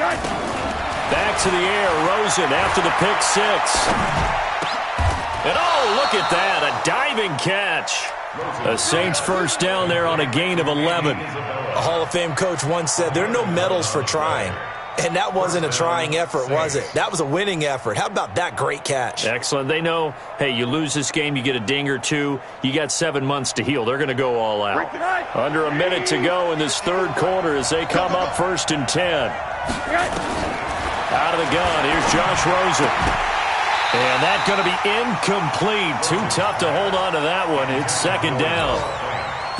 Back to the air, Rosen after the pick six. And oh, look at that, a diving catch. A Saints first down there on a gain of 11. A Hall of Fame coach once said there are no medals for trying. And that wasn't a trying effort, was it? That was a winning effort. How about that great catch? Excellent. They know, hey, you lose this game, you get a ding or two. You got 7 months to heal. They're going to go all out. Under a minute to go in this third quarter as they come up 1st and 10. Out of the gun, here's Josh Rosen. And that's going to be incomplete. Too tough to hold on to that one. It's 2nd down.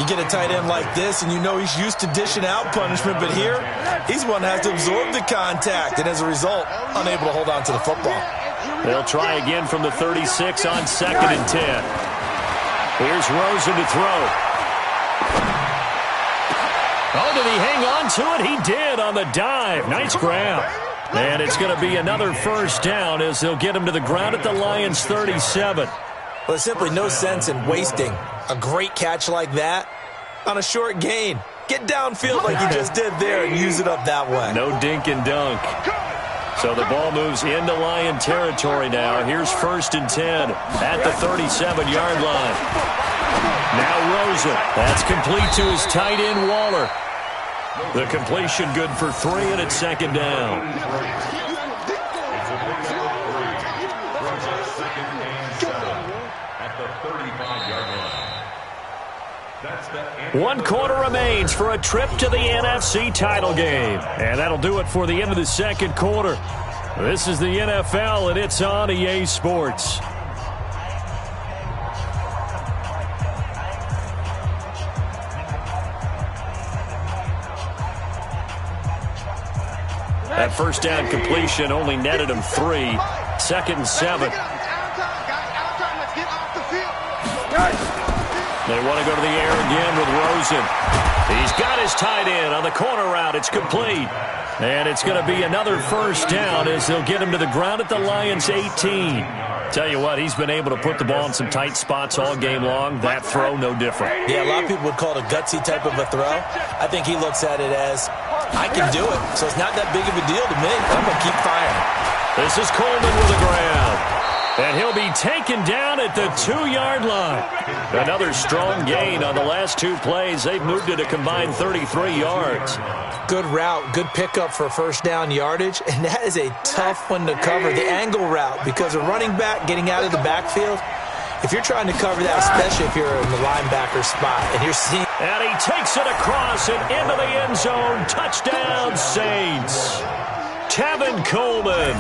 You get a tight end like this, and you know he's used to dishing out punishment, but here, he's one that has to absorb the contact, and as a result, unable to hold on to the football. They'll try again from the 36 on 2nd and 10. Here's Rosen to throw. Oh, did he hang on to it? He did on the dive. Nice grab. And it's going to be another first down as they'll get him to the ground at the Lions' 37. Well, there's simply no sense in wasting a great catch like that on a short gain. Get downfield like you just did there and use it up that way. No dink and dunk. So the ball moves into Lion territory now. Here's 1st and 10 at the 37-yard line. Now Rosen. That's complete to his tight end, Waller. The completion good for 3, and it's 2nd down. One quarter remains for a trip to the NFC title game. And that'll do it for the end of the second quarter. This is the NFL, and it's on EA Sports. That first down completion only netted him 3. 2nd and 7. They want to go to the air again with Rosen. He's got his tight end on the corner route. It's complete. And it's going to be another first down as they'll get him to the ground at the Lions' 18. Tell you what, he's been able to put the ball in some tight spots all game long. That throw, no different. Yeah, a lot of people would call it a gutsy type of a throw. I think he looks at it as, I can do it, so it's not that big of a deal to me. I'm going to keep firing. This is Coleman with the grab. And he'll be taken down at the 2-yard line. Another strong gain on the last 2 plays. They've moved it a combined 33 yards. Good route, good pickup for first down yardage, and that is a tough one to cover, the angle route, because a running back getting out of the backfield, if you're trying to cover that, especially if you're in the linebacker spot, and you're seeing... And he takes it across and into the end zone. Touchdown, Saints. Tevin Coleman,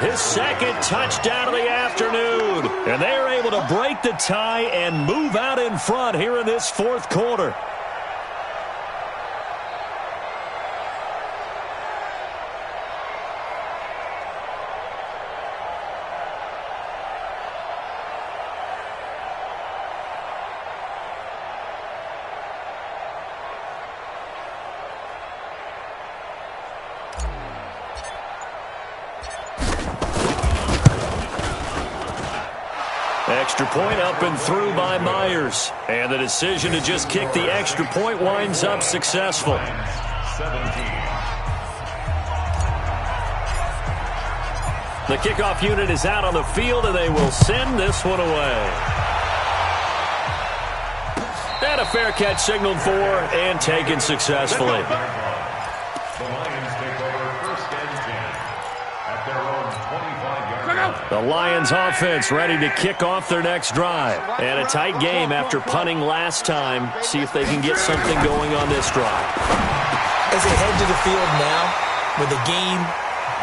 his 2nd touchdown of the afternoon. And they are able to break the tie and move out in front here in this 4th quarter. Extra point up and through by Myers. And the decision to just kick the extra point winds up successful. The kickoff unit is out on the field, and they will send this one away. And a fair catch signaled for and taken successfully. The Lions offense ready to kick off their next drive. And a tight game after punting last time. See if they can get something going on this drive. As they head to the field now, with the game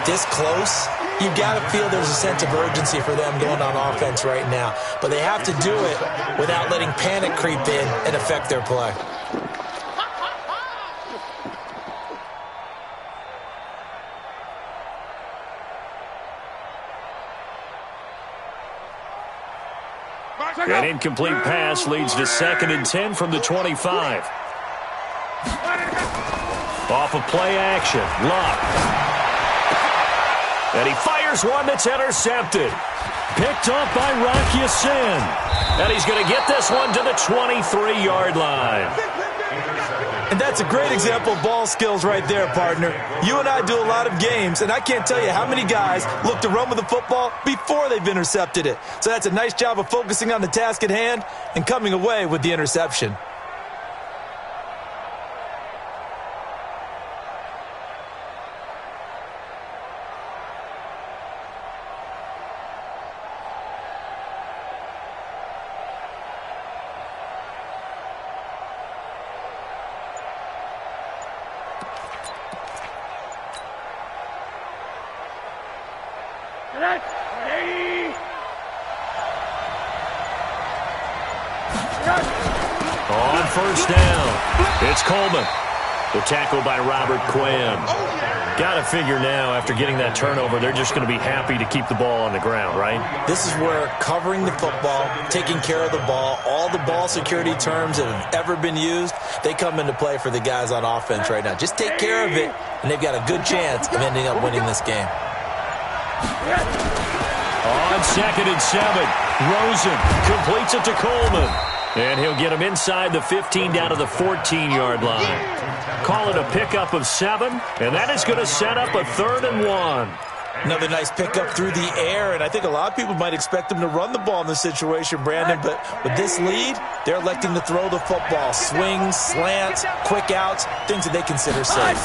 this close, you've got to feel there's a sense of urgency for them going on offense right now. But they have to do it without letting panic creep in and affect their play. An incomplete pass leads to 2nd and 10 from the 25. Off of play action, Luck. And he fires one that's intercepted. Picked up by Rock Ya-Sin. And he's going to get this one to the 23-yard line. And that's a great example of ball skills right there, partner. You and I do a lot of games, and I can't tell you how many guys look to run with the football before they've intercepted it. So that's a nice job of focusing on the task at hand and coming away with the interception. On first down, it's Coleman. The tackle by Robert Quinn. Got to figure now, after getting that turnover, they're just going to be happy to keep the ball on the ground, right? This is where covering the football, taking care of the ball, all the ball security terms that have ever been used, they come into play for the guys on offense right now. Just take care of it, and they've got a good chance of ending up winning this game. On 2nd and 7, Rosen completes it to Coleman. And he'll get him inside the 15 down to the 14-yard line. Call it a pickup of 7, and that is going to set up a 3rd and 1. Another nice pickup through the air, and I think a lot of people might expect them to run the ball in this situation, Brandon, but with this lead, they're electing to throw the football. Swings, slants, quick outs, things that they consider safe.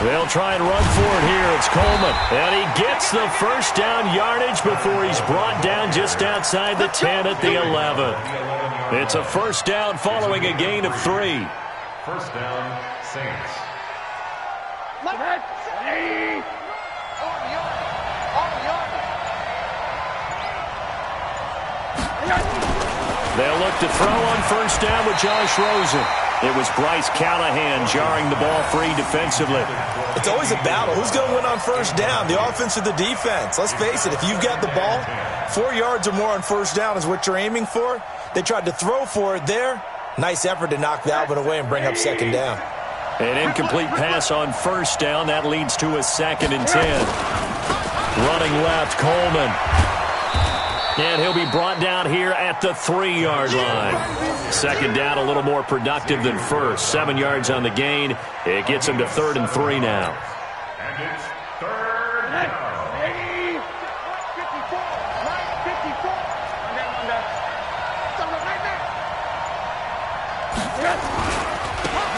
They'll try and run for it here. It's Coleman, and he gets the first down yardage before he's brought down just outside the 10 at the 11. It's a first down following a gain of 3. First down, Saints. They'll look to throw on first down with Josh Rosen. It was Bryce Callahan jarring the ball free defensively. It's always a battle. Who's going to win on first down, the offense or the defense? Let's face it, if you've got the ball, 4 yards or more on first down is what you're aiming for. They tried to throw for it there. Nice effort to knock Alvin away and bring up second down. An incomplete pass on first down. That leads to a 2nd and 10. Running left, Coleman. And he'll be brought down here at the 3-yard line. Second down, a little more productive than first. 7 yards on the gain. It gets him to 3rd and 3 now. And it's 3rd down.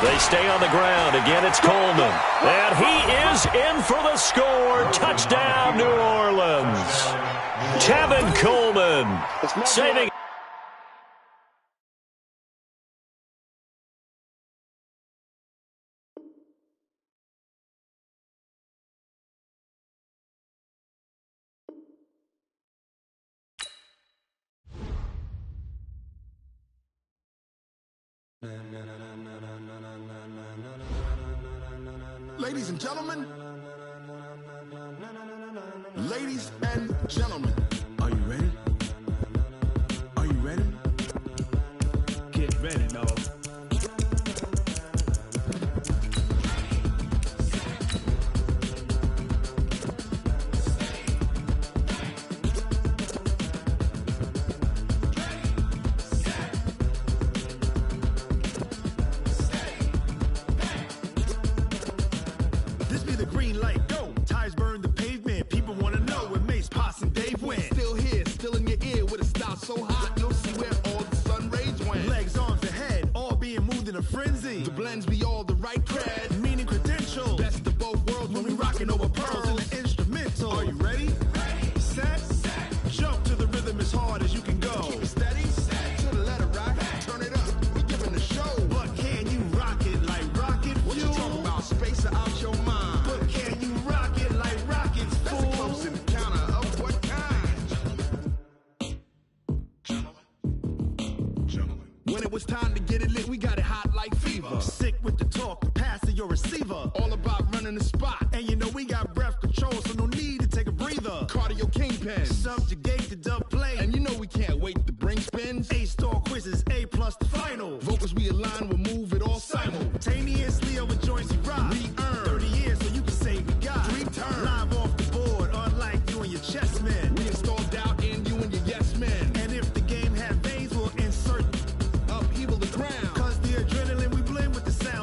They stay on the ground. Again, it's Coleman. And he is in for the score. Touchdown, New Orleans. Tevin Coleman saving. Ladies and gentlemen, ladies and gentlemen, are you ready? Are you ready? Get ready, no. So hot, you'll see where all the sun rays went. Legs, arms, and head, all being moved in a frenzy. The blends be all the right cred, meaning credentials. Best of both worlds when we rockin' over pearls in the instrumental. Are you ready? Ready. Set. Jump to the rhythm as hard as you can go. Keep it steady. To the letter right. Turn it up. We giving the show. But can you rock it like rocket fuel? What you talking about? Space out your mind. But can you rock it like rockets, fool? That's a close encounter of what kind? When it was time to get it lit, we got it hot like fever. Sick with the talk, pass to your receiver. All about running the spot. And you know we got breath control, so no need to take a breather. Cardio kingpin, subjugate the dub play. And you know we can't wait to bring spins. A-star quizzes, A+ the final. Vocals we align, we'll move it all simultaneously over joints we rock. We earn 30 years, so you can say we got 3 turns. Live off the board, unlike you and your chess men. We install doubt in you and your yes men. And if the game had veins, we'll insert upheaval the ground. Cause the adrenaline we blend with the sound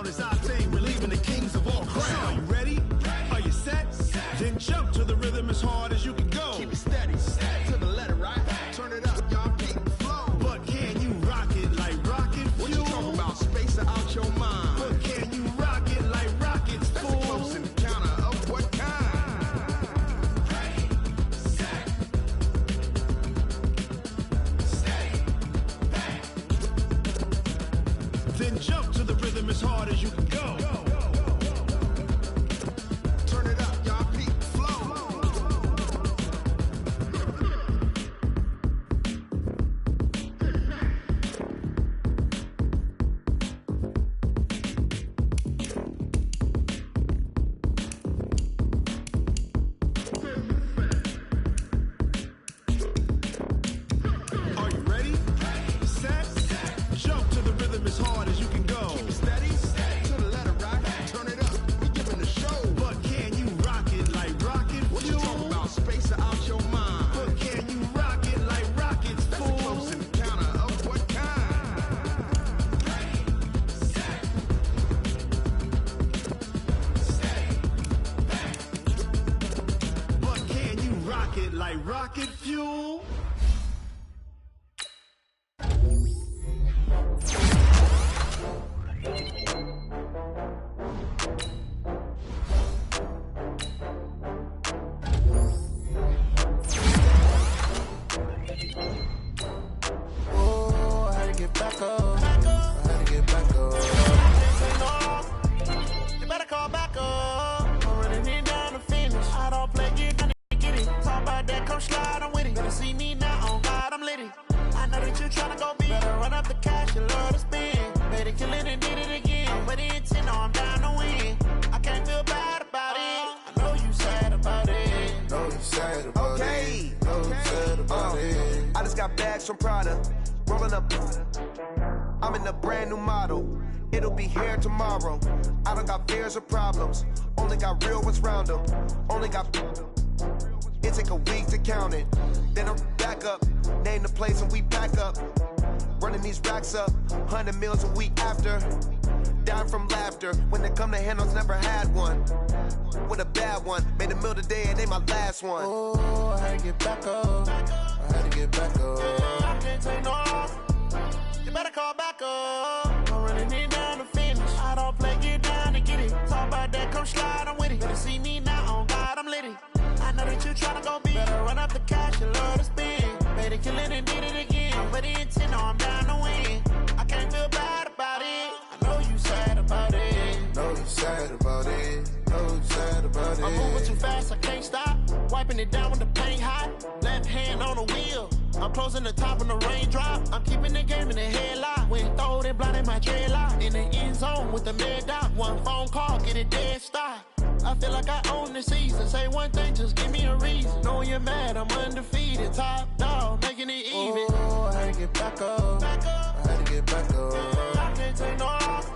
like rocket fuel. Oh, I had to get back up. I had to get back up. You better call back up. I'm running it down to finish. I don't play, get it. Talk about that, come slide, I'm with it. Better see me now, on God, I'm litty. I know that you tryna go big. Better run up the cash, you love to spend. Better kill it and did it again. But the intent, no, I'm down to win. I can't feel bad about it. I know you sad about it. Know you sad about it. Know you sad about it. I just got bags from Prada. Rolling up. I'm in a brand new model. It'll be here tomorrow. I don't got fears or problems. Only got real ones round them. Only got. It take a week to count it. Then I'm back up. Name the place and we pack up. Running these racks up. 100 meals a week after. Down from laughter. When they come to handles, never had one. With a bad one. Made a meal today and they my last one. Oh, I had to get back up. I had to get back up. I can't take no off. You better call back up. I'm running it down to finish. I don't play, get down to get it. Talk about that, come slide, I'm with it. Better see me now, on God, I'm litty. I know that you tryna go big. Better run up the cash, you love to spend. Better kill it and did it again. But the intent, no, I'm down to win. I can't feel bad about it. I know you sad about it. Know you sad about it. Know you sad about it. I'm moving too fast, I can't stop. Wiping it down when the paint hot. Left hand on the wheel. I'm closing the top when the raindrop. I'm keeping the game in the headlock. When throwed and blinded my dreadlock. In the end zone with the mad dot. One phone call, get it dead stop. I feel like I own the season. Say one thing, just give me a reason. Knowing you're mad, I'm undefeated. Top dog, making it even. Oh, I had to get back up. I had to get back up. I can't take no off.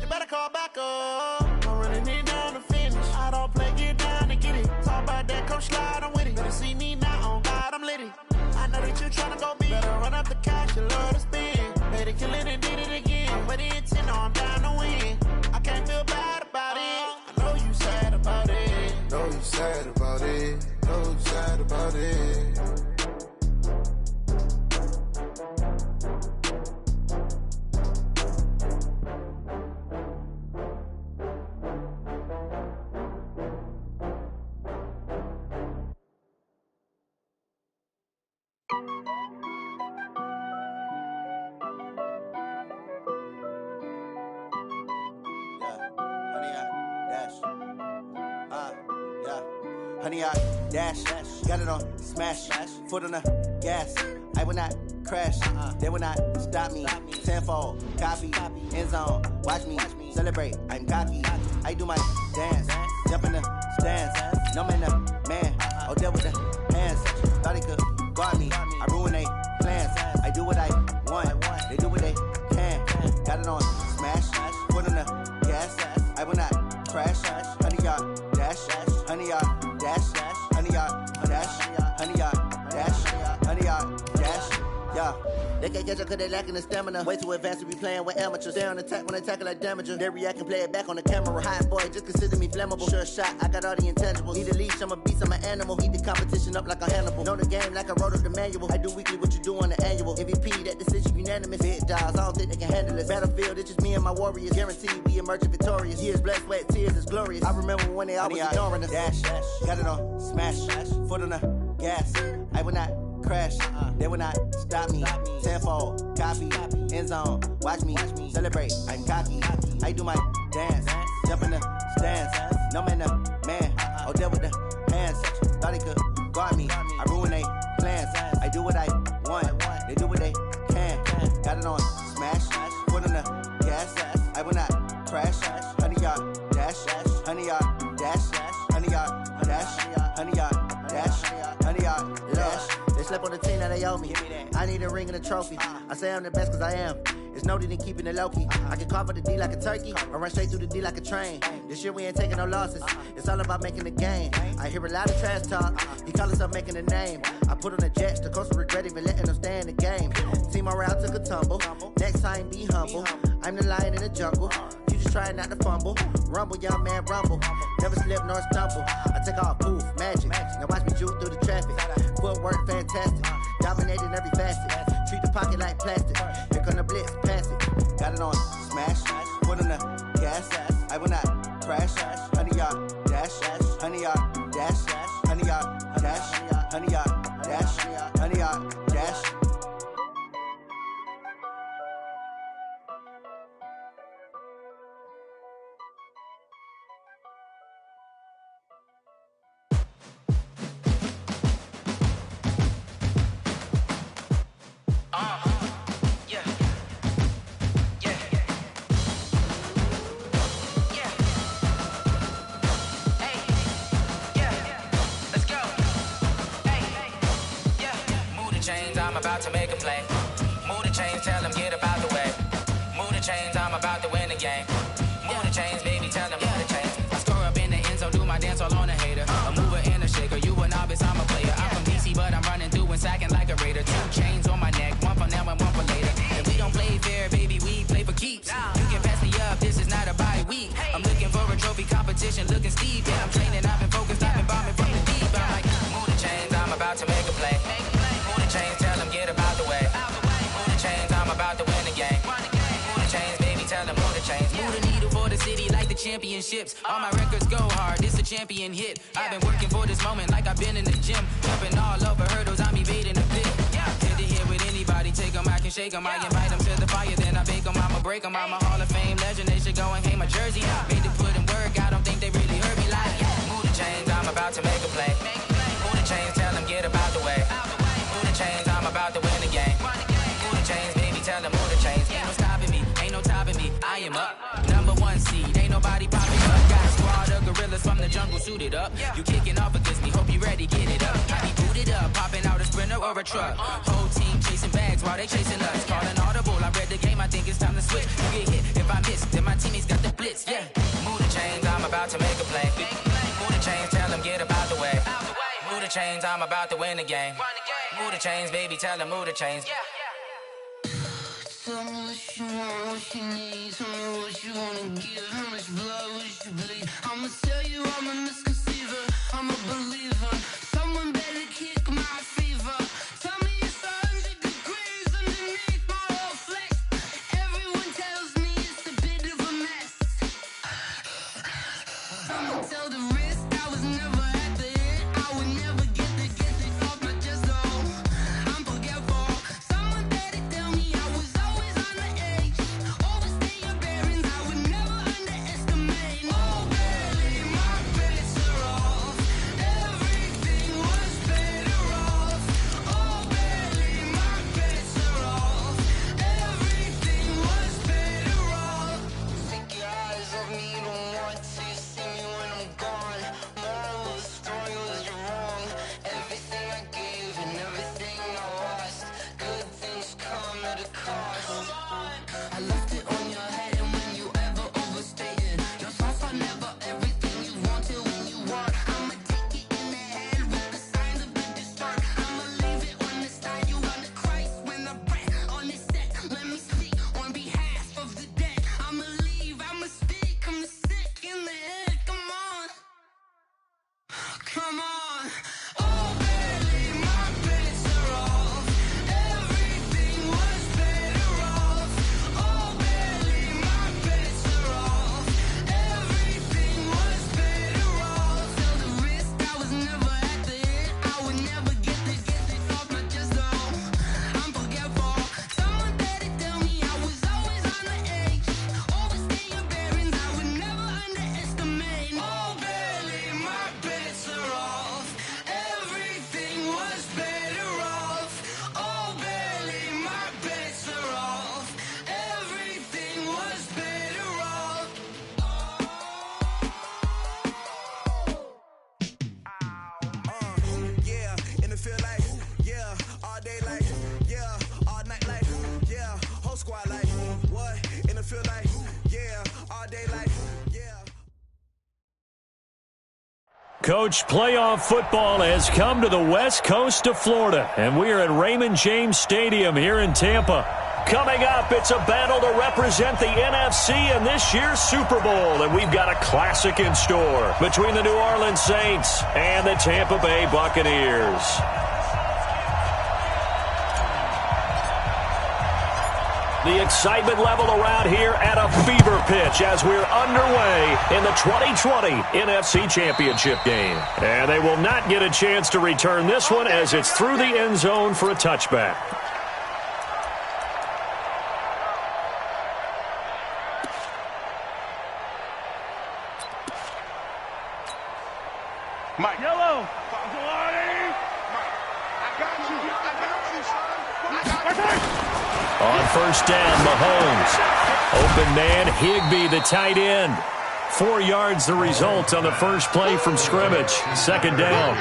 You better call back up. I'm running it down to finish. I don't play, get down to get it. Talk about that, come slide, I'm with it. Better see me now, on God, I'm litty. I know that you tryna go big. Better run up the cash, you love to spend. Better kill it and did it again. But the intent, no, I'm down to win. I can't feel bad about it. I know you sad about it. Know you sad about it. Know you sad about it. Honey, I dash, got it on smash, foot on the gas. I will not crash, they will not stop me. Tenfold, copy, end zone, watch me celebrate. I'm cocky, I do my dance, jump in the stands. No man, the man, oh, there with the hands. Thought he could guard me, I ruin they plans. I do what I want, they do what they can. Got it on smash, foot on the gas. I will not crash, honey, y'all dash, honey, y'all dash, honey, y'all dash, honey, y'all dash, honey, y'all dash, yeah. They can't catch up cause they lacking the stamina. Way too advanced to be playing with amateurs. Stay on attack when they tackle like damager. They react and play it back on the camera. Hot boy, just consider me flammable. Sure shot, I got all the intangibles. Need a leash, I'm a beast, I'm an animal. Eat the competition up like a Hannibal. Know the game like I wrote up the manual. I do weekly what you do on the annual. MVP, that decision unanimous. Big dogs, I don't think they can handle it. Battlefield, it's just me and my warriors. Guaranteed we emerge victorious. Years, blood, sweat, tears, it's glorious. I remember when they always ignoring us. Dash, got it on smash, foot on the gas. I will not crash, they will not stop me. Tenfold, copy, end zone, watch me celebrate. I'm cocky, I do my dance, jump in the stands. No man, the man, oh, there with the hands. Thought he could guard me, I ruin they plans. I do what I want, they do what they can. Got it on smash, foot on the gas. I will not crash, honey, y'all dash, honey, y'all dash, honey, y'all dash, honey, y'all dash, honey, y'all dash. They slept on the team that they owe me. I need a ring and a trophy. I say I'm the best cause I am. It's no need in keeping it low key. I can carve up the D like a turkey or run straight through the D like a train. This year we ain't taking no losses. It's all about making the game. I hear a lot of trash talk. He call himself making a name. I put on the Jets. The coach will regret even letting them stay in the game. Team morale took a tumble. Next time be humble. I'm the lion in the jungle. You just try not to fumble. Rumble, young man, rumble. Never slip nor stumble. I take off, poof, magic. Now watch me juke through the traffic. Footwork fantastic. Dominating every facet. Treat the pocket like plastic. Here come the blitz, pass it. Got it on smash. Put on the gas. I will not crash. 100-yard dash. 100-yard dash. 100-yard dash. 100-yard dash. 100-yard dash. I'm about to make a play. Move the chains, tell them get about the way. Move the chains, I'm about to win the game. Move the chains, baby, tell them move the chains. I score up in the end zone, do my dance all on a hater. A mover and a shaker, you a novice, I'm a player. I'm from DC, but I'm running through and sacking like a raider. 2 chains on my neck, one for now and one for later. And we don't play fair, baby, we play for keeps. You can pass me up, this is not a bye week. I'm looking for a trophy competition, looking steep. Yeah, I'm training, I've been focused, I've been bombing from the deep. I'm like, move the chains, I'm about to make a play. Move the chains, tell them get about the way. Move the chains, I'm about to win the game. Move the chains, baby, tell them move the chains. Move the needle for the city like the championships. All my records go hard, this a champion hit. I've been working for this moment like I've been in the gym. Jumping all over hurdles, I'm evading the pit. Head to head with anybody, take them, I can shake them. I invite them to the fire, then I bake them, I'ma break them. I'm a Hall of Fame legend, they should go and hang my jersey. Made to put in work, I don't think they really heard me like, move the chains, I'm about to make a play. Move the chains, tell them get about the way. Move the chains, I'm about to win the game. Move the chains, baby, tell them move the chains. Ain't no stopping me, ain't no topping me. I am up, number 1 seed, ain't nobody popping up. Got a squad of gorillas from the jungle suited up. You kicking off against me, hope you ready, get it up. I be booted up, popping out a sprinter or a truck. Whole team chasing bags while they chasing us. Calling audible, I read the game, I think it's time to switch. You get hit, if I miss, then my teammates got the blitz, yeah. Move the chains, I'm about to make a play. Move the chains, tell them get about the way. Move the chains, I'm about to win the game. Move the chains, baby, tell them move the chains. Tell me what you want, what you need. Tell me what you wanna give. How much blood would you bleed? I'ma tell you I'm a misconceiver. I'm a believer. Someone better kick my fever. Tell me it's 100 degrees underneath my whole flesh. Everyone tells me it's a bit of a mess. I'ma tell the risk I was never at the end. I would never get it off my chest though. I'm forgetful. Someone better tell me I was always on the edge. Overstay your bearings, I would never underestimate. Oh baby, my bets are off. Everything was better off. Oh baby, my bets are off. Everything was better off. Take your eyes off me, you don't want to see me when I'm gone. Moral of the story was you're wrong. Everything I gave and everything I lost. Good things come at a cost. I left it on your head, and when you ever overstated, your thoughts are never everything you wanted when you want. I'ma take it in the head with the signs of the disturbed. I'ma leave it on the side. You on the Christ when I breath on this set. Let me speak on behalf of the dead. I'ma leave, I'ma speak. I'm sick in the head. Come on, come on. Oh baby, my bets are off. Everything was better off. Oh baby, my bets are off. Everything was better off. Tell the risk I was never at the end. I would never get it off my chest though. I'm forgetful. Someone better tell me I was always on the edge. Overstay your bearings, I would never underestimate. Oh baby, my bets are off. Everything was better off. Oh baby, my bets are off. Everything was better off. Yeah, and it feel like, yeah, all day like, yeah, all night like, yeah, whole squad like, what? And it feel like, yeah, all day like, yeah. Coach, playoff football has come to the west coast of Florida, and we are at Raymond James Stadium here in Tampa. Coming up, it's a battle to represent the NFC in this year's Super Bowl, and we've got a classic in store between the New Orleans Saints and the Tampa Bay Buccaneers. The excitement level around here at a fever pitch as we're underway in the 2020 NFC Championship game. And they will not get a chance to return this one as it's through the end zone for a touchback. Mike. Yellow. On first down, Mahomes. Open man, Higbee, the tight end. 4 yards the result on the first play from scrimmage. Second down.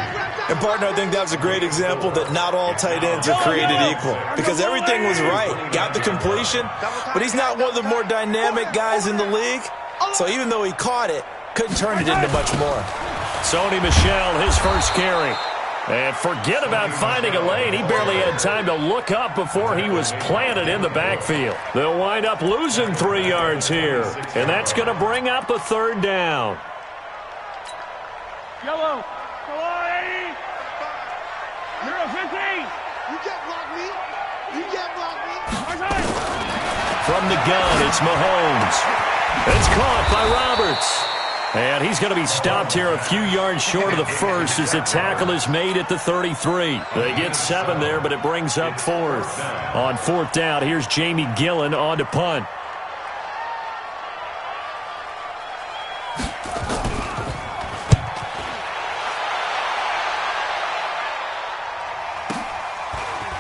And, partner, I think that was a great example that not all tight ends are created equal because everything was right. Got the completion, but he's not one of the more dynamic guys in the league. So even though he caught it, couldn't turn it into much more. Sony Michel, his first carry. And forget about finding a lane. He barely had time to look up before he was planted in the backfield. They'll wind up losing 3 yards here. And that's going to bring up a third down. Yellow. You're a 15. You can't block me. You can't block me. From the gun, it's Mahomes. It's caught by Roberts. And he's going to be stopped here a few yards short of the first as the tackle is made at the 33. They get 7 there, but it brings up fourth. On fourth down, here's Jamie Gillen on to punt.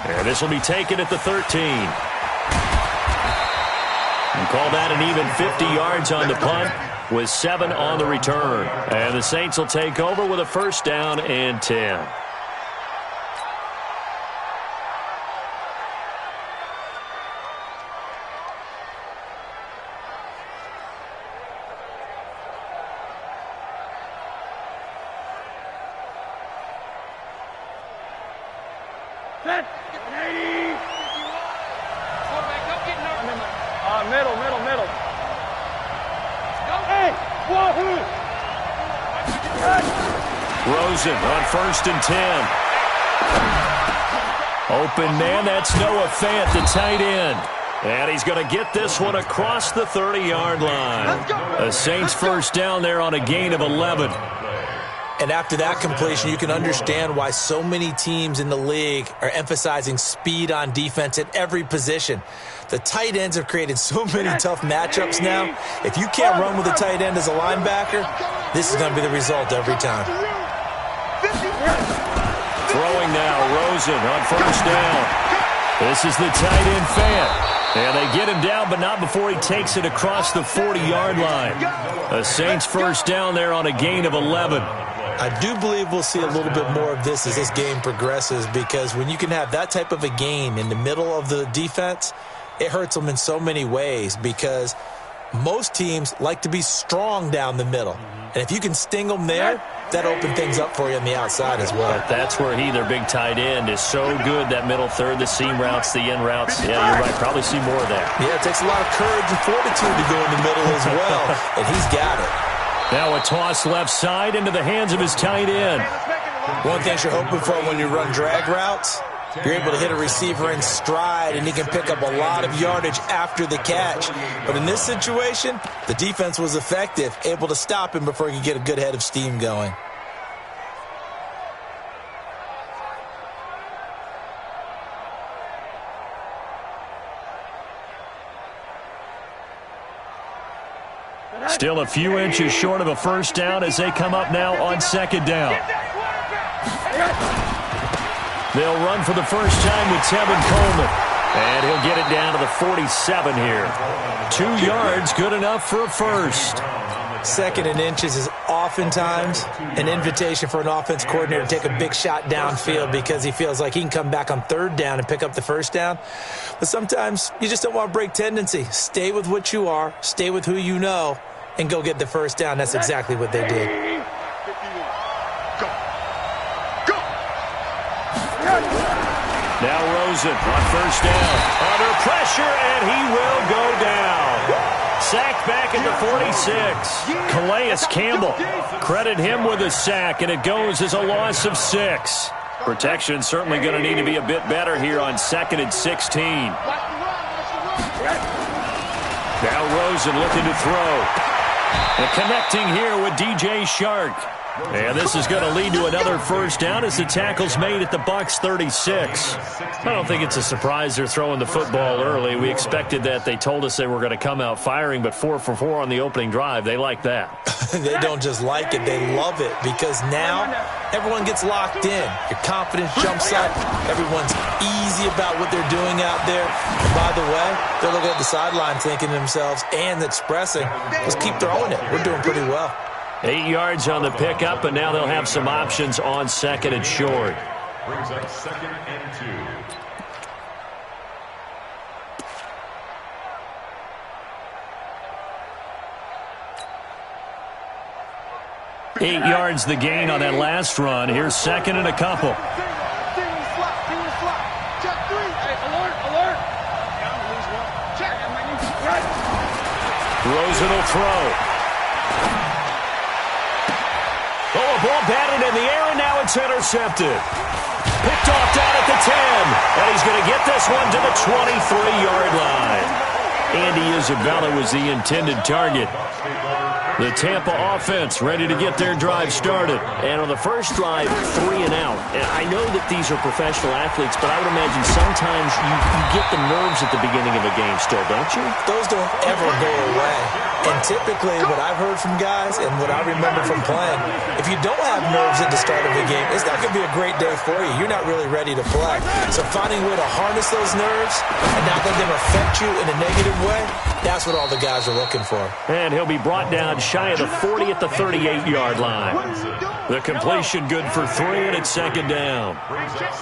And this will be taken at the 13. And call that an even 50 yards on the punt, with 7 on the return. And the Saints will take over with a first down and 10. Middle. Hey, wahoo! Rosen on first and 10. Open man, that's Noah Fant, the tight end. And he's going to get this one across the 30-yard line. The Saints first down there on a gain of 11. And after that completion, you can understand why so many teams in the league are emphasizing speed on defense at every position. The tight ends have created so many tough matchups now. If you can't run with a tight end as a linebacker, this is going to be the result every time. Throwing now, Rosen on first down. This is the tight end Fant. And they get him down, but not before he takes it across the 40-yard line. The Saints first down there on a gain of 11. I do believe we'll see a little bit more of this as this game progresses, because when you can have that type of a gain in the middle of the defense, it hurts them in so many ways, because most teams like to be strong down the middle. And if you can sting them there, that opens things up for you on the outside as well. But that's where their big tight end, is so good, that middle third, the seam routes, the in routes. Yeah, you're right. Probably see more of that. Yeah, it takes a lot of courage and fortitude to go in the middle as well, and he's got it. Now a toss left side into the hands of his tight end. One thing you're hoping for when you run drag routes, you're able to hit a receiver in stride, and he can pick up a lot of yardage after the catch. But in this situation, the defense was effective, able to stop him before he could get a good head of steam going. Still a few inches short of a first down as they come up now on second down. They'll run for the first time with Tevin Coleman. And he'll get it down to the 47 here. 2 yards, good enough for a first. Second and inches is oftentimes an invitation for an offense coordinator to take a big shot downfield, because he feels like he can come back on third down and pick up the first down. But sometimes you just don't want to break tendency. Stay with what you are, stay with who you know, and go get the first down. That's exactly what they did. Now Rosen on first down. Under pressure, and he will go down. Sacked back at the 46. Calais Campbell, credit him with a sack, and it goes as a loss of 6. Protection certainly going to need to be a bit better here on 2nd and 16. Now Rosen looking to throw. And connecting here with DJ Shark. And this is going to lead to another first down as the tackle's made at the Bucs 36. I don't think it's a surprise they're throwing the football early. We expected that. They told us they were going to come out firing, but 4 for 4 on the opening drive. They like that. They don't just like it, they love it, because now everyone gets locked in. Your confidence jumps up. Everyone's easy about what they're doing out there. And by the way, they're looking at the sideline thinking to themselves and expressing, let's keep throwing it. We're doing pretty well. 8 yards on the pickup, and now they'll have some options on 2nd and short. Brings up 2nd and 2. 8 yards the gain on that last run. Here's 2nd and a couple. Rosen will throw. Oh, a ball batted in the air, and now it's intercepted. Picked off down at the 10, and he's going to get this one to the 23-yard line. Andy Isabella was the intended target. The Tampa offense ready to get their drive started. And on the first drive, 3 and out. And I know that these are professional athletes, but I would imagine sometimes you get the nerves at the beginning of a game still, don't you? Those don't ever go away. And typically what I've heard from guys and what I remember from playing, if you don't have nerves at the start of a game, it's not going to be a great day for you. You're not really ready to play. So finding a way to harness those nerves and not let them affect you in a negative way, that's what all the guys are looking for. And he'll be brought down shy of the 40 at the 38-yard line. The completion good for 3, and it's 2nd down.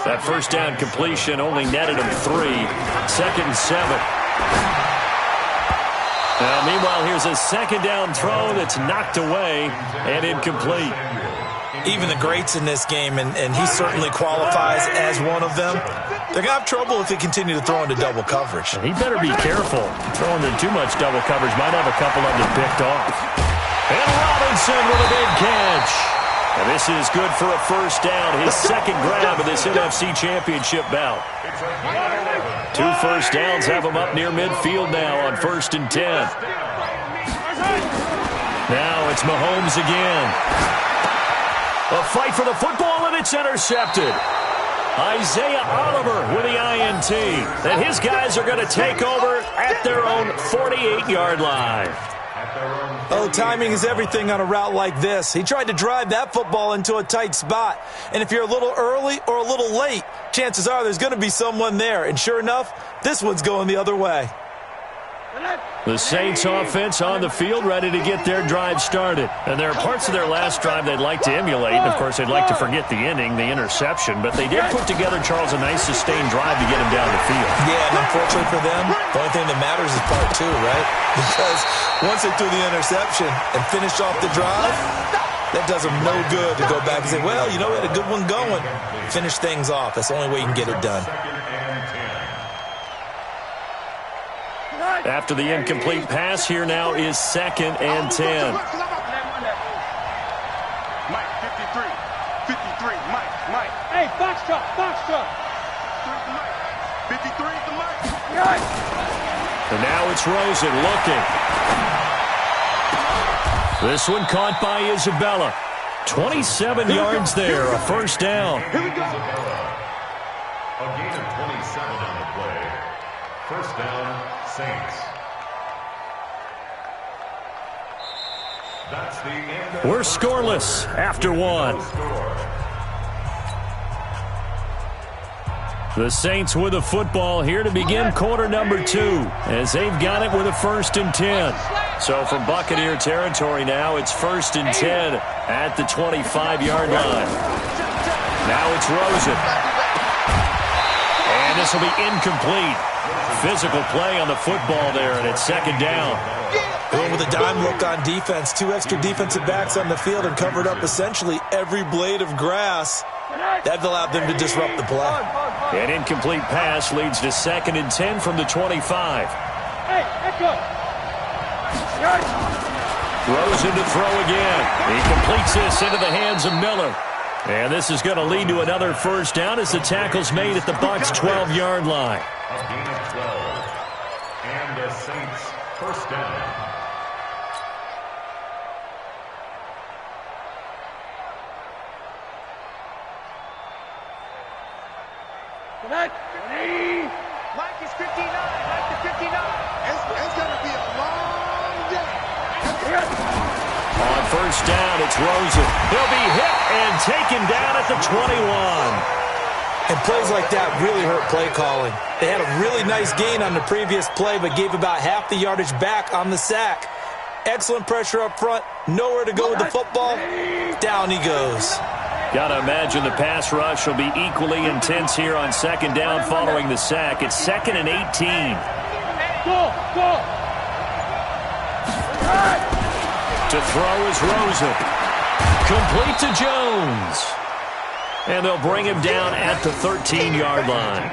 That first down completion only netted him 3. 2nd and 7. Now, meanwhile, here's a 2nd down throw that's knocked away and incomplete. Even the greats in this game, and he certainly qualifies as one of them, they're going to have trouble if they continue to throw into double coverage. He better be careful. Throwing in too much double coverage might have a couple of them picked off. And Robinson with a big catch. And this is good for a first down. His 2nd grab of this NFC Championship bout. 2 first downs have him up near midfield now on 1st and 10. Now it's Mahomes again. A fight for the football, and it's intercepted. Isaiah Oliver with the INT. And his guys are going to take over at their own 48-yard line. Oh, timing is everything on a route like this. He tried to drive that football into a tight spot. And if you're a little early or a little late, chances are there's going to be someone there. And sure enough, this one's going the other way. The Saints offense on the field ready to get their drive started. And there are parts of their last drive they'd like to emulate. And, of course, they'd like to forget the inning, the interception. But they did put together, Charles, a nice sustained drive to get him down the field. Yeah, and unfortunately for them, the only thing that matters is part 2, right? Because once they threw the interception and finished off the drive, that does them no good to go back and say, well, you know, we had a good one going. Finish things off. That's the only way you can get it done. After the incomplete pass, here now is 2nd and 10. Mike, 53, Mike. Hey, box truck. 53 to Mike. And now it's Rosen looking. This one caught by Isabella. 27 yards there, a first down. A gain of 27 on the play. First down, Saints. That's the end of We're scoreless after 1. The Saints with the football here to begin quarter number 2 as they've got it with a 1st and 10. So from Buccaneer territory now, it's 1st and 10 at the 25-yard line. Now it's Rosen. And this will be incomplete. Physical play on the football there, and it's 2nd down. Going with a dime look on defense. 2 extra defensive backs on the field and covered up essentially every blade of grass. That allowed them to disrupt the play. An incomplete pass leads to 2nd and 10 from the 25. Hey, echo. Rosen to throw again. He completes this into the hands of Miller. And this is going to lead to another first down as the tackle's made at the Bucs' 12-yard line. A gain of 12. And the Saints first down. Mike is 59. Mike is 59. It's going to be a long day. On first down, it's Rosen. He'll be hit and taken down at the 21. And plays like that really hurt play calling. They had a really nice gain on the previous play, but gave about half the yardage back on the sack. Excellent pressure up front. Nowhere to go with the football. Down he goes. Got to imagine the pass rush will be equally intense here on 2nd down following the sack. It's 2nd and 18. Go. To throw is Rosen. Complete to Jones. And they'll bring him down at the 13-yard line.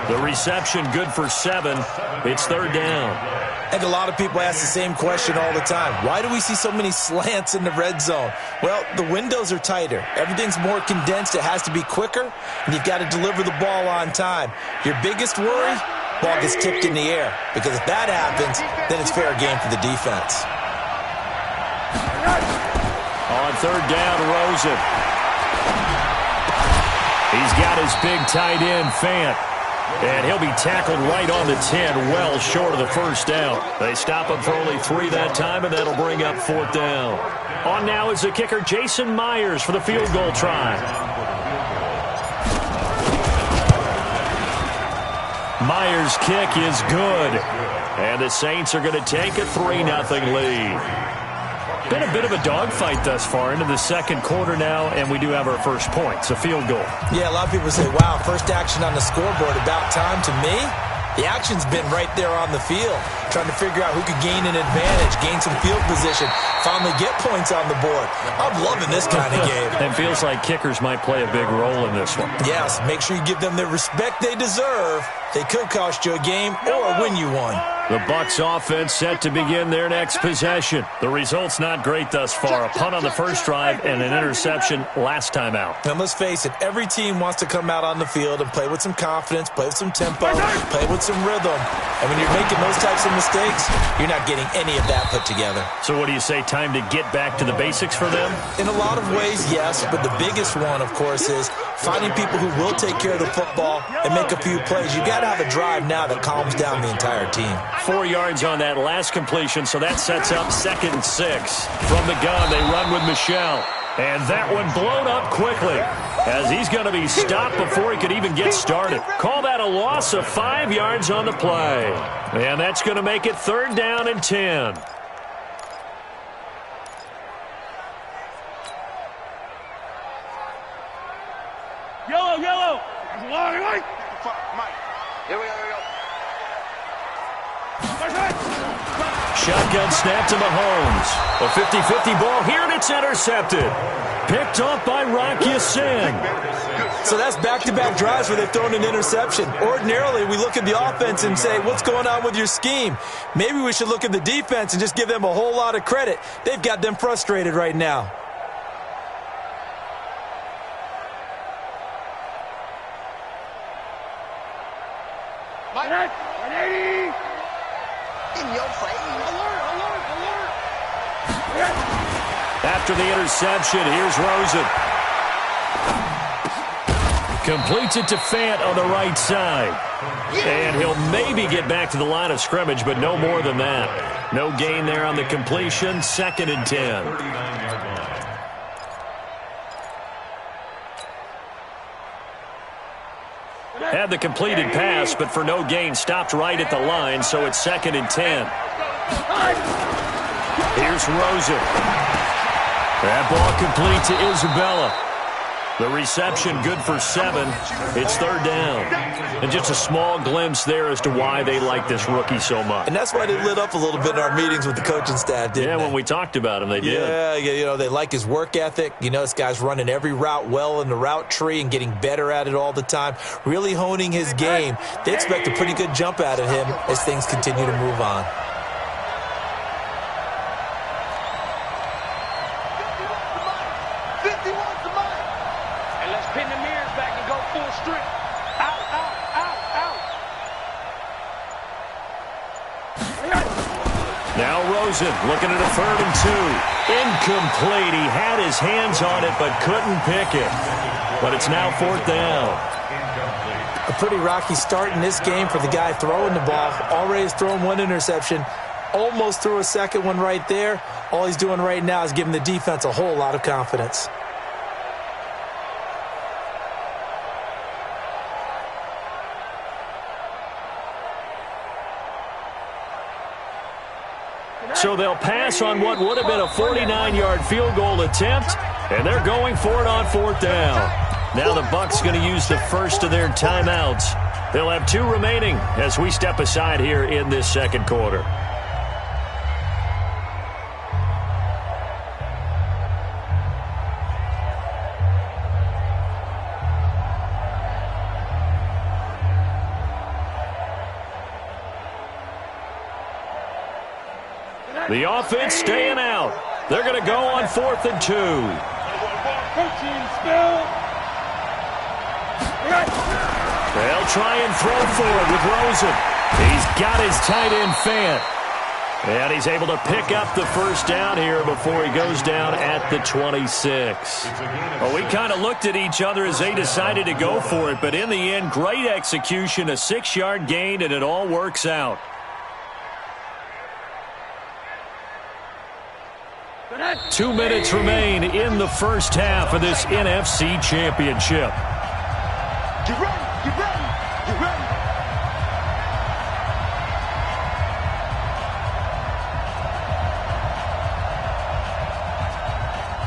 The reception good for 7. It's 3rd down. I think a lot of people ask the same question all the time. Why do we see so many slants in the red zone? Well, the windows are tighter. Everything's more condensed. It has to be quicker, and you've got to deliver the ball on time. Your biggest worry, ball gets tipped in the air. Because if that happens, then it's fair game for the defense. On 3rd down, Rosen. He's got his big tight end, Fant. And he'll be tackled right on the 10, well short of the first down. They stop him for only 3 that time, and that'll bring up 4th down. On now is the kicker, Jason Myers, for the field goal try. Myers' kick is good. And the Saints are going to take a 3-0 lead. Been a bit of a dogfight thus far into the 2nd quarter now, and we do have our first points, a field goal. Yeah, a lot of people say, wow, first action on the scoreboard, about time. To me, the action's been right there on the field, trying to figure out who could gain an advantage, gain some field position, finally get points on the board. I'm loving this kind of game. It feels like kickers might play a big role in this one. Yes, make sure you give them the respect they deserve. They could cost you a game or win you one. The Bucs offense set to begin their next possession. The result's not great thus far. A punt on the first drive and an interception last time out. And let's face it, every team wants to come out on the field and play with some confidence, play with some tempo, play with some rhythm. And when you're making those types of mistakes, you're not getting any of that put together. So what do you say, time to get back to the basics for them? In a lot of ways, yes. But the biggest one, of course, is finding people who will take care of the football and make a few plays. You got to have a drive now that calms down the entire team. 4 yards on that last completion, so that sets up 2nd and 6. From the gun, they run with Michel. And that one blown up quickly as he's going to be stopped before he could even get started. Call that a loss of 5 yards on the play. And that's going to make it 3rd down and 10. Yellow. Mike. Here we go. Shotgun snap to Mahomes. A 50-50 ball here, and it's intercepted. Picked off by Rock Ya-Sin. So that's back-to-back drives where they've thrown an interception. Ordinarily, we look at the offense and say, what's going on with your scheme? Maybe we should look at the defense and just give them a whole lot of credit. They've got them frustrated right now. Mike. 180. In your face. After the interception, here's Rosen. Completes it to Fant on the right side. And he'll maybe get back to the line of scrimmage, but no more than that. No gain there on the completion. 2nd and 10. Had the completed pass, but for no gain, stopped right at the line, so it's 2nd and 10. Here's Rosen. That ball complete to Isabella. The reception good for 7. It's third down. And just a small glimpse there as to why they like this rookie so much. And that's why they lit up a little bit in our meetings with the coaching staff, didn't they? When we talked about him, they did. Yeah, they like his work ethic. This guy's running every route well in the route tree and getting better at it all the time, really honing his game. They expect a pretty good jump out of him as things continue to move on. Now Rosen looking at a 3rd and 2. Incomplete. He had his hands on it but couldn't pick it. But it's now 4th down. A pretty rocky start in this game for the guy throwing the ball. Already has thrown 1 interception. Almost threw a second one right there. All he's doing right now is giving the defense a whole lot of confidence. So they'll pass on what would have been a 49-yard field goal attempt, and they're going for it on 4th down. Now the Bucs going to use the first of their timeouts. They'll have 2 remaining as we step aside here in this second quarter. The offense staying out. They're going to go on 4th and 2. They'll try and throw for it with Rosen. He's got his tight end Fant. And he's able to pick up the first down here before he goes down at the 26. Well, we kind of looked at each other as they decided to go for it, but in the end, great execution, a 6-yard gain, and it all works out. Two minutes remain in the first half of this NFC Championship. Get ready, get ready, get ready.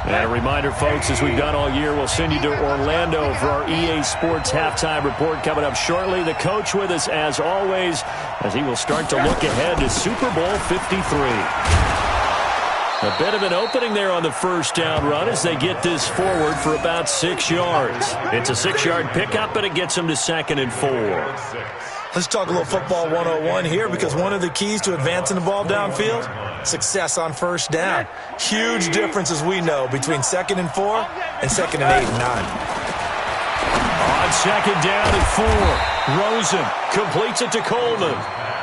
And a reminder, folks, as we've done all year, we'll send you to Orlando for our EA Sports halftime report coming up shortly. The coach with us, as always, as he will start to look ahead to Super Bowl 53. A bit of an opening there on the first down run as they get this forward for about 6 yards. It's a 6-yard pickup, and it gets them to 2nd and 4. Let's talk a little football 101 here, because one of the keys to advancing the ball downfield, success on first down. Huge difference, as we know, between 2nd and 4 and 2nd and 8 and 9. On 2nd down and 4, Rosen completes it to Coleman,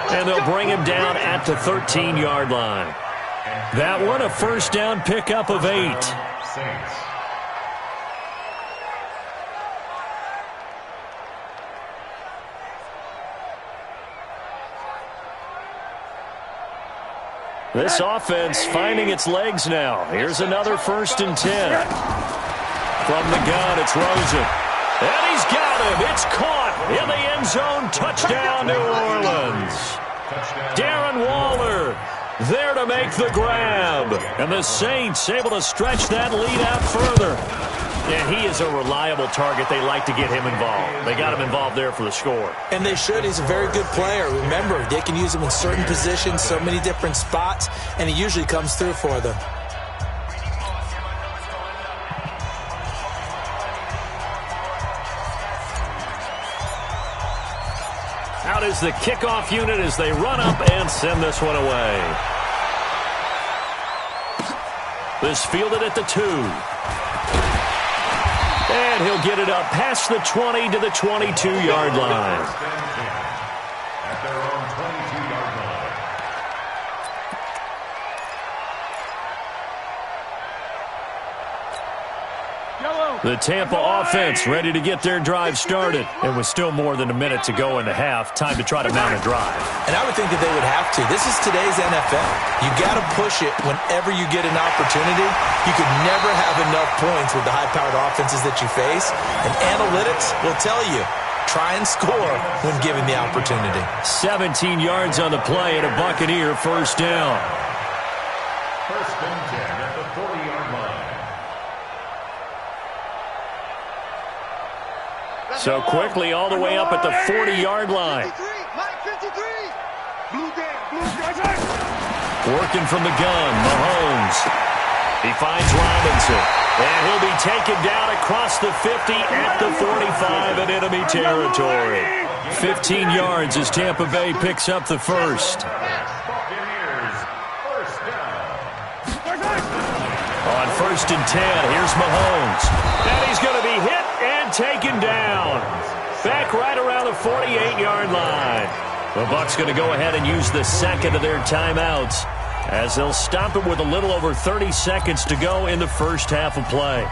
and they'll bring him down at the 13-yard line. That one, a first down pickup of 8. This offense finding its legs now. Here's another 1st and 10. From the gun, it's Rosen. And he's got him. It's caught in the end zone. Touchdown, New Orleans. Darren Waller there to make the grab. And the Saints able to stretch that lead out further. And he is a reliable target. They like to get him involved. They got him involved there for the score. And they should. He's a very good player. Remember, they can use him in certain positions, so many different spots, and he usually comes through for them. Out is the kickoff unit as they run up and send this one away. This fielded at the 2. And he'll get it up past the 20 to the 22-yard line. At their own 22-yard line. The Tampa offense ready to get their drive started. And with still more than a minute to go in the half, time to try to mount a drive. And I would think that they would have to. This is today's NFL. You got to push it whenever you get an opportunity. You could never have enough points with the high-powered offenses that you face. And analytics will tell you, try and score when given the opportunity. 17 yards on the play and a Buccaneer first down. 1st and 10 at the 40-yard line. So quickly all the way up at the 40-yard line. Working from the gun, Mahomes. He finds Robinson. And he'll be taken down across the 50 at the 45 in enemy territory. 15 yards as Tampa Bay picks up the first. On 1st and 10, here's Mahomes. And he's going to be hit and taken down. Back right around the 48-yard line. The Bucs going to go ahead and use the second of their timeouts as they'll stop it with a little over 30 seconds to go in the first half of play.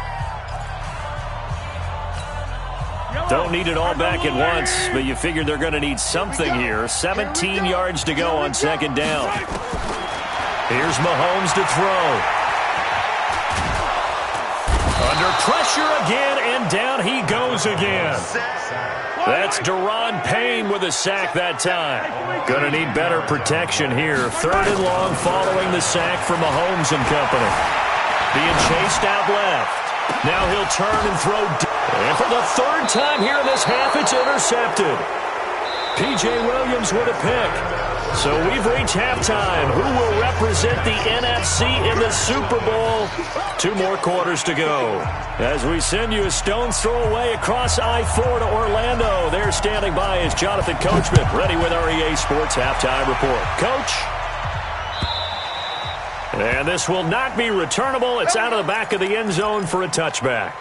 Don't need it all back at once, but you figure they're going to need something here. 17 yards to go on 2nd down. Here's Mahomes to throw. Under pressure again, and down he goes again. That's Daron Payne with a sack that time. Going to need better protection here. 3rd and long following the sack from Mahomes and company. Being chased out left. Now he'll turn and throw. And for the 3rd time here in this half, it's intercepted. P.J. Williams with a pick. So we've reached halftime. Who will represent the NFC in the Super Bowl? 2 more quarters to go. As we send you a stone's throw away across I-4 to Orlando. There standing by is Jonathan Coachman, ready with our EA Sports Halftime Report. Coach? And this will not be returnable. It's out of the back of the end zone for a touchback.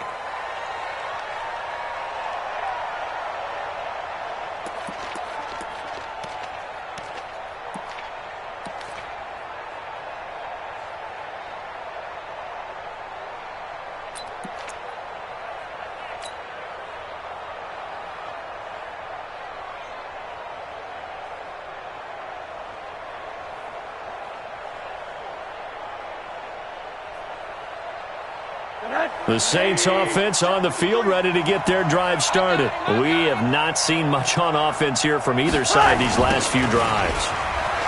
The Saints offense on the field, ready to get their drive started. We have not seen much on offense here from either side these last few drives.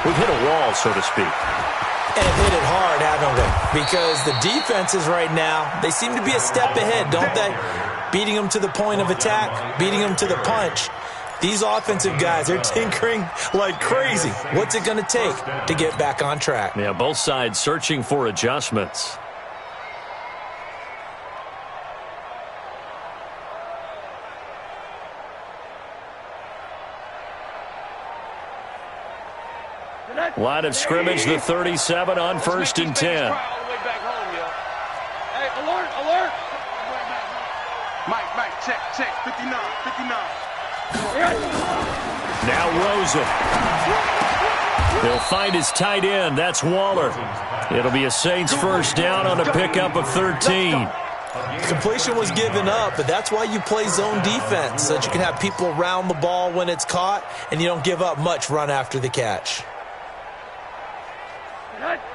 We've hit a wall, so to speak. And hit it hard, haven't we? Because the defenses right now, they seem to be a step ahead, don't they? Beating them to the point of attack, beating them to the punch. These offensive guys are tinkering like crazy. What's it going to take to get back on track? Yeah, both sides searching for adjustments. Line of scrimmage, the 37 on 1st and 10. Hey, alert, alert. Mike, check, 59. Now Rosen. He'll find his tight end. That's Waller. It'll be a Saints first down on a pickup of 13. Completion was given up, but that's why you play zone defense, so that you can have people around the ball when it's caught, and you don't give up much run after the catch.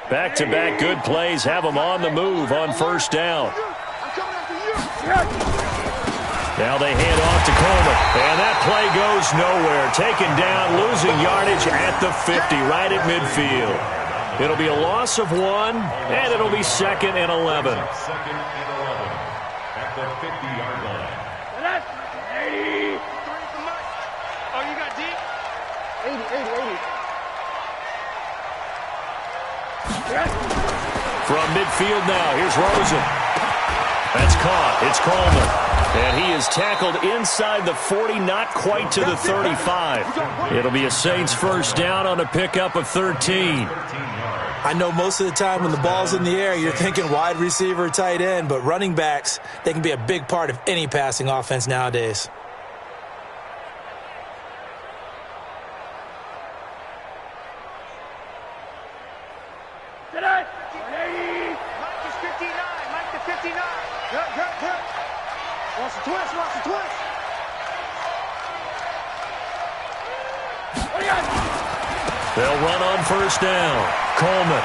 Back-to-back good plays have them on the move on 1st down. Now they hand off to Coleman. And that play goes nowhere. Taken down, losing yardage at the 50, right at midfield. It'll be a loss of 1, and it'll be 2nd and 11. 2nd and 11 at the 50-yard line. Oh, you got deep? 80. From midfield now, here's Rosen. That's caught. It's Coleman. And he is tackled inside the 40, not quite to the 35. It'll be a Saints first down on a pickup of 13. I know most of the time when the ball's in the air, you're thinking wide receiver, tight end, but running backs, they can be a big part of any passing offense nowadays. They'll run on 1st down. Coleman.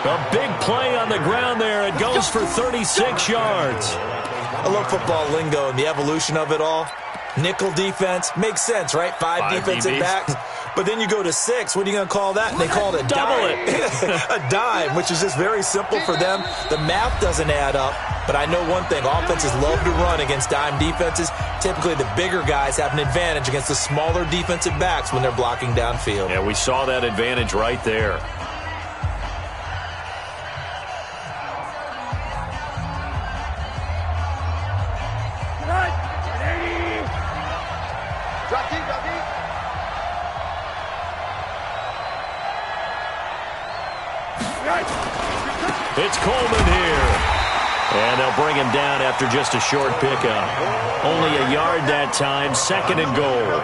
A big play on the ground there. It goes for 36 yards. I love football lingo and the evolution of it all. Nickel defense makes sense, right? Five defensive DBs. backs. But then you go to 6. What are you going to call that? And they call it a Double dime. A dime, which is just very simple for them. The math doesn't add up. But I know one thing. Offenses love to run against dime defenses. Typically, the bigger guys have an advantage against the smaller defensive backs when they're blocking downfield. Yeah, we saw that advantage right there. It's Coleman here. And they'll bring him down after just a short pickup. Only a yard that time, 2nd and goal.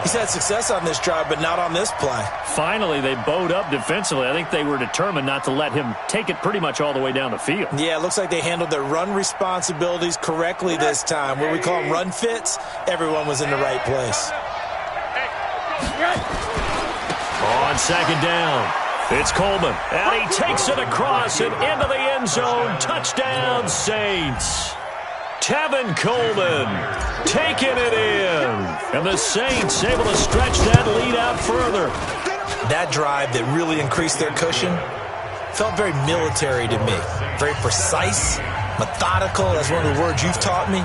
He's had success on this drive, but not on this play. Finally, they bowed up defensively. I think they were determined not to let him take it pretty much all the way down the field. Yeah, it looks like they handled their run responsibilities correctly this time. What we call them run fits, everyone was in the right place. On 2nd down, it's Coleman, and he takes it across and into the end zone. Touchdown, Saints. Tevin Coleman taking it in. And the Saints able to stretch that lead out further. That drive that really increased their cushion felt very military to me. Very precise, methodical. That's one of the words you've taught me.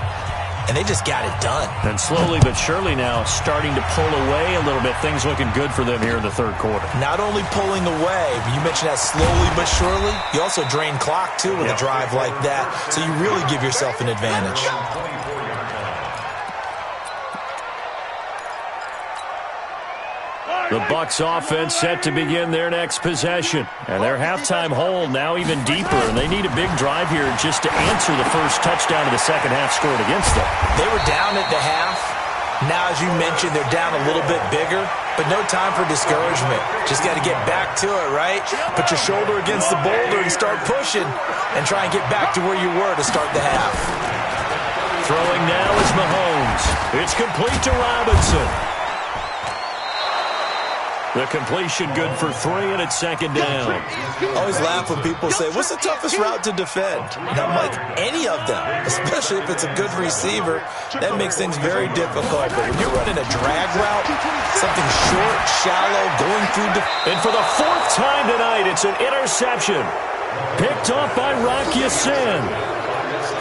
And they just got it done. And slowly but surely now starting to pull away a little bit. Things looking good for them here in the 3rd quarter. Not only pulling away, but you mentioned that slowly but surely. You also drain clock, too, with a drive like that. So you really give yourself an advantage. The Bucs offense set to begin their next possession. And their halftime hole now even deeper. And they need a big drive here just to answer the first touchdown of the second half scored against them. They were down at the half. Now, as you mentioned, they're down a little bit bigger. But no time for discouragement. Just got to get back to it, right? Put your shoulder against the boulder and start pushing. And try and get back to where you were to start the half. Throwing now is Mahomes. It's complete to Robinson. The completion good for 3, and it's 2nd down. I always laugh when people say, what's the toughest route to defend? And I'm like, any of them, especially if it's a good receiver. That makes things very difficult. But when you're running a drag route, something short, shallow, going through and for the 4th time tonight, it's an interception. Picked off by Rock Ya-Sin.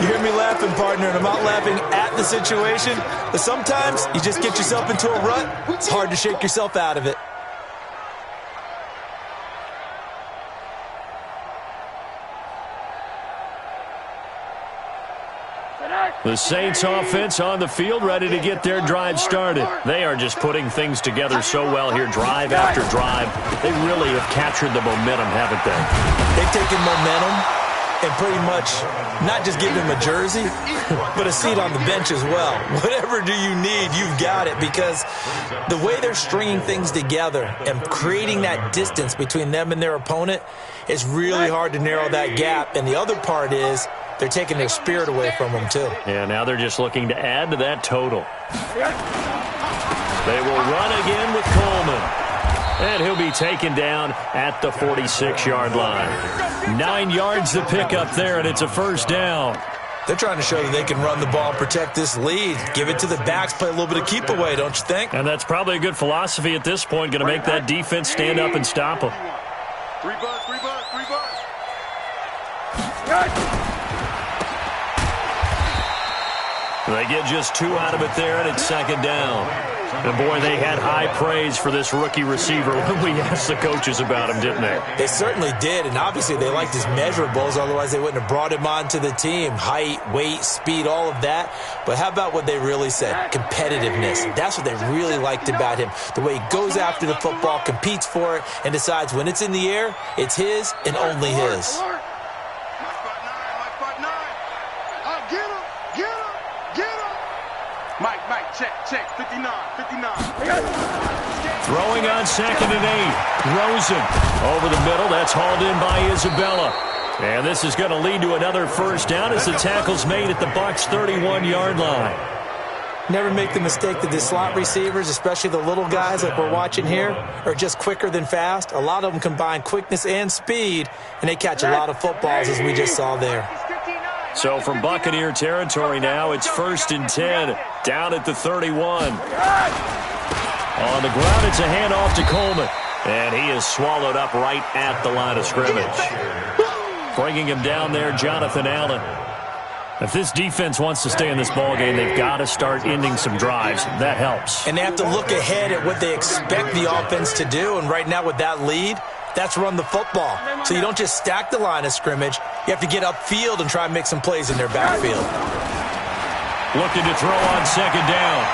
You hear me laughing, partner, and I'm not laughing at the situation. But sometimes you just get yourself into a rut. It's hard to shake yourself out of it. The Saints offense on the field, ready to get their drive started. They are just putting things together so well here, drive after drive. They really have captured the momentum, haven't they? They've taken momentum and pretty much not just give him a jersey, but a seat on the bench as well. Whatever do you need, you've got it, because the way they're stringing things together and creating that distance between them and their opponent is really hard to narrow that gap. And the other part is they're taking their spirit away from them, too. Yeah, now they're just looking to add to that total. They will run again with Coleman. And he'll be taken down at the 46-yard line. 9 yards to pick up there, and it's a 1st down. They're trying to show that they can run the ball, protect this lead. Give it to the backs, play a little bit of keep away, don't you think? And that's probably a good philosophy at this point, going to make that defense stand up and stop them. 3 bucks, 3 bucks, 3 bucks. They get just 2 out of it there, and it's 2nd down. And, boy, they had high praise for this rookie receiver when we asked the coaches about him, didn't they? They certainly did, and obviously they liked his measurables. Otherwise, they wouldn't have brought him onto the team. Height, weight, speed, all of that. But how about what they really said? Competitiveness. That's what they really liked about him. The way he goes after the football, competes for it, and decides when it's in the air, it's his and only his. Mike, check, 59. Throwing on 2nd and 8. Rosen over the middle. That's hauled in by Isabella. And this is going to lead to another 1st down as the tackle's made at the Bucs' 31-yard line. Never make the mistake that the slot receivers, especially the little guys like we're watching here, are just quicker than fast. A lot of them combine quickness and speed, and they catch a lot of footballs, as we just saw there. So from Buccaneer territory now, it's 1st and 10, down at the 31. On the ground, it's a handoff to Coleman. And he is swallowed up right at the line of scrimmage. Bringing him down there, Jonathan Allen. If this defense wants to stay in this ballgame, they've got to start ending some drives. That helps. And they have to look ahead at what they expect the offense to do. And right now with that lead, that's run the football. So you don't just stack the line of scrimmage. You have to get upfield and try and make some plays in their backfield. Looking to throw on second down.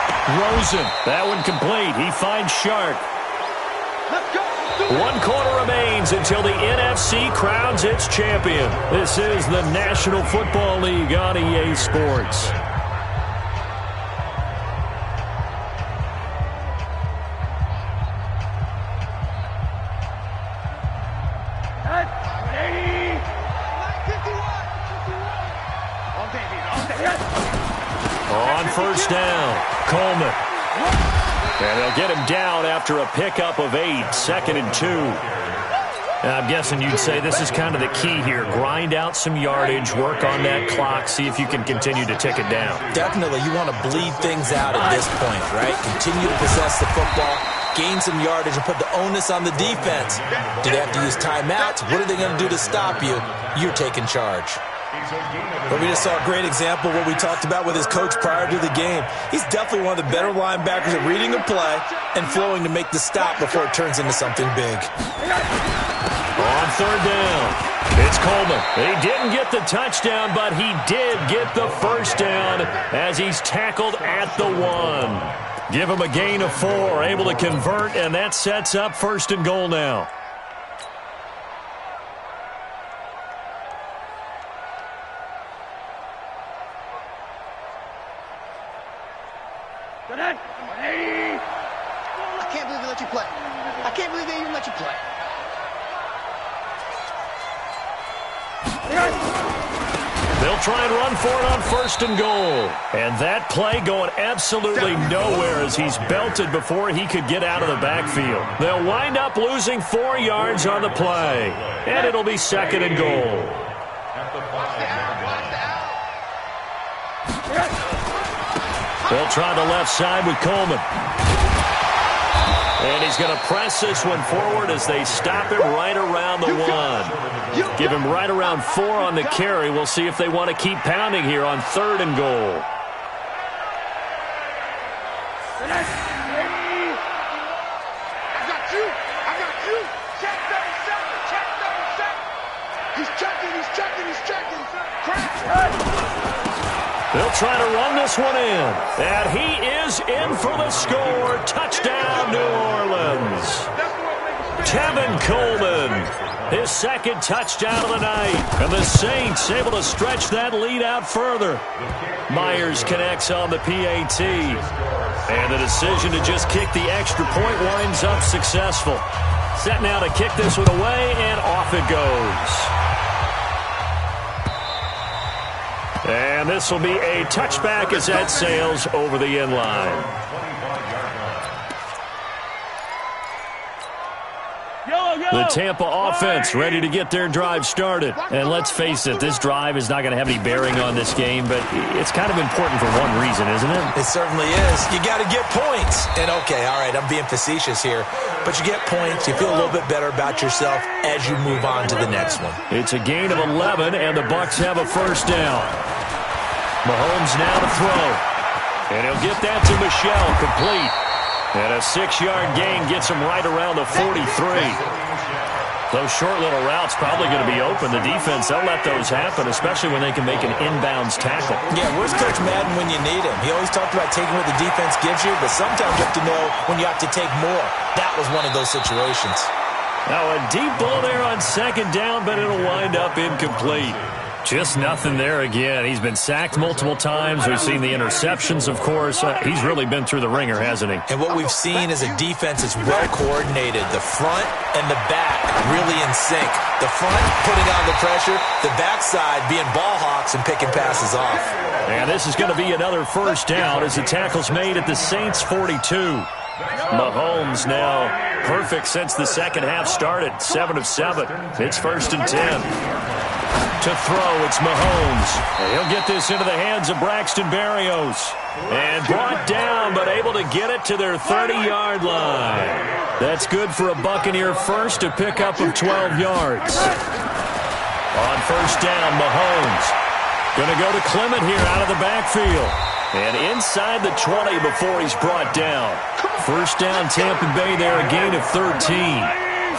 Rosen, that one complete. He finds Shark. 1 quarter remains until the NFC crowns its champion. This is the National Football League on EA Sports. On first down, Coleman. And they'll get him down after a pickup of 8, 2nd and 2. I'm guessing you'd say this is kind of the key here. Grind out some yardage, work on that clock, see if you can continue to tick it down. Definitely, you want to bleed things out at this point, right? Continue to possess the football, gain some yardage, and put the onus on the defense. Do they have to use timeouts? What are they going to do to stop you? You're taking charge. But we just saw a great example of what we talked about with his coach prior to the game. He's definitely one of the better linebackers at reading the play and flowing to make the stop before it turns into something big. On third down, it's Coleman. He didn't get the touchdown, but he did get the first down as he's tackled at the 1. Give him a gain of 4, able to convert, and that sets up 1st and goal now. I can't believe they let you play. I can't believe they even let you play. They'll try and run for it on 1st and goal. And that play going absolutely nowhere as he's belted before he could get out of the backfield. They'll wind up losing 4 yards on the play. And it'll be 2nd and goal. They'll try the left side with Coleman. And he's going to press this one forward as they stop him right around the 1. Give him right around 4 on the carry. We'll see if they want to keep pounding here on 3rd and goal. I got you. Check 37. Check 37. He's checking. Crash. They'll try to run this one in. And he is in for the score. Touchdown, New Orleans. Tevin Coleman, his 2nd touchdown of the night. And the Saints able to stretch that lead out further. Myers connects on the PAT. And the decision to just kick the extra point winds up successful. Set now to kick this one away, and off it goes. And this will be a touchback as that sails over the end line. The Tampa offense ready to get their drive started. And let's face it, this drive is not going to have any bearing on this game, but it's kind of important for one reason, isn't it? It certainly is. You got to get points. And okay, all right, I'm being facetious here, but you get points, you feel a little bit better about yourself as you move on to the next one. It's a gain of 11, and the Bucs have a first down. Mahomes now to throw. And he'll get that to Michel, complete. And a 6-yard gain gets him right around the 43. Those short little routes probably going to be open. The defense, they'll let those happen, especially when they can make an inbounds tackle. Yeah, where's Coach Madden when you need him? He always talked about taking what the defense gives you, but sometimes you have to know when you have to take more. That was one of those situations. Now a deep ball there on 2nd down, but it'll wind up incomplete. Just nothing there again. He's been sacked multiple times. We've seen the interceptions, of course. He's really been through the ringer, hasn't he? And what we've seen is a defense that's well coordinated. The front and the back really in sync. The front putting on the pressure, the backside being ball hawks and picking passes off. And this is going to be another first down as the tackle's made at the Saints 42. Mahomes now perfect since the second half started. 7 of 7. It's 1st and 10. To throw, it's Mahomes. And he'll get this into the hands of Braxton Berrios. And brought down, but able to get it to their 30-yard line. That's good for a Buccaneer first, a pickup of 12 yards. On first down, Mahomes. Going to go to Clement here out of the backfield. And inside the 20 before he's brought down. First down, Tampa Bay there, a gain of 13.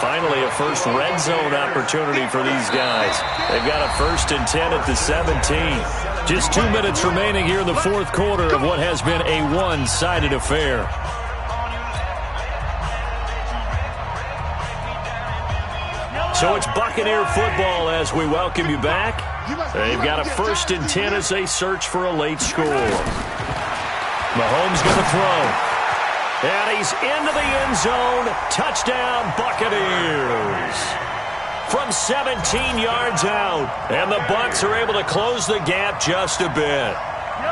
Finally, a first red zone opportunity for these guys. They've got a 1st and 10 at the 17. Just 2 minutes remaining here in the fourth quarter of what has been a one-sided affair. So it's Buccaneer football as we welcome you back. They've got a 1st and 10 as they search for a late score. Mahomes going to throw. And he's into the end zone. Touchdown, Buccaneers. From 17 yards out. And the Bucs are able to close the gap just a bit.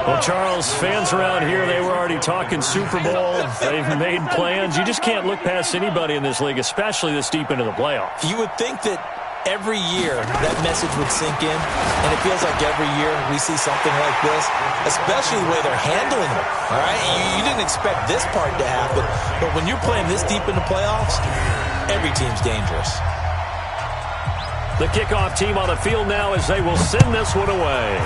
Well, Charles, fans around here, they were already talking Super Bowl. They've made plans. You just can't look past anybody in this league, especially this deep into the playoffs. You would think that every year that message would sink in, and it feels like every year we see something like this, especially the way they're handling it. All right, you didn't expect this part to happen, but when you're playing this deep in the playoffs, every team's dangerous. The kickoff team on the field now as they will send this one away.